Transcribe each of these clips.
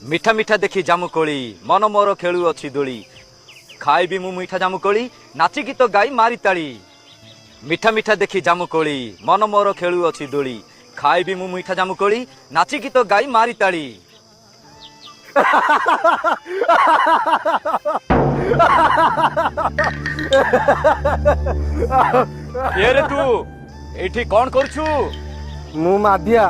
मिठा मिठा देखी जामुकोली मन मोर खेलु अच्छी दोली खाइबी मु मीठा जामुकोली नाची गीत गाई मारी ताली। मिठा मिठा देखी जामुकोली मन मोर खेलु अच्छी दोली खाइबी मु मीठा जामुकोली नाची गीत गाई मारी ताली। ये रे तू एठी कौन करछु? मु माधिया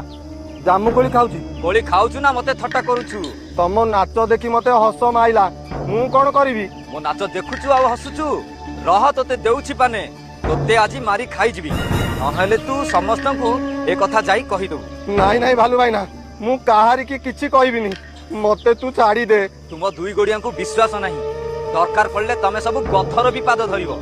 जामुकोली खाऊची। कोली खाऊछु ना मते थट्टा करूछु? तम नाच देखी मते हस माइला मु कौन करिवि? मो नाच देखुछु आ हसुछु रह तोते देउछि पाने तोते आजी मारी खाई जिबी नहेले तू समस्त को ए कथा जाई कहि दउ। नाही नाही भालू भाई ना मु काहारी की किछि कहिबिनी मते तू छाड़ी दे। तुम दुई गोड़िया को विश्वास नहीं दरकार पड़ले तमे सब गथर भी पाद धरिबो।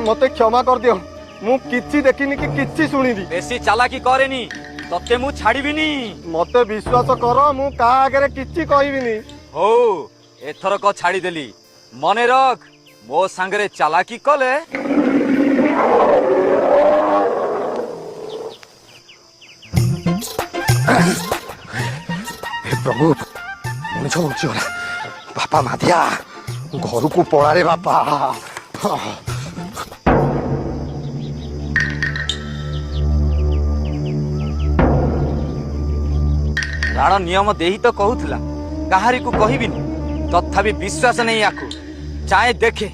मते क्षमा कर दियो मु किछि देखिनी कि किछि सुनिदी। बेसी चालाकी करेनी तते मु छाड़ीबिनी। मते विश्वास कर मु का आगे किछि कहिबिनी। हो एथर को छाड़ी देली मने रख मो संगरे चालाकी कले प्रभु मनीष उठीगला बापा माधिया घर को पड़ा रे बापा। राण नियम देही तो कहूला काहारी को कहबिनी तथापि विश्वास नहीं आकु चाहे देखे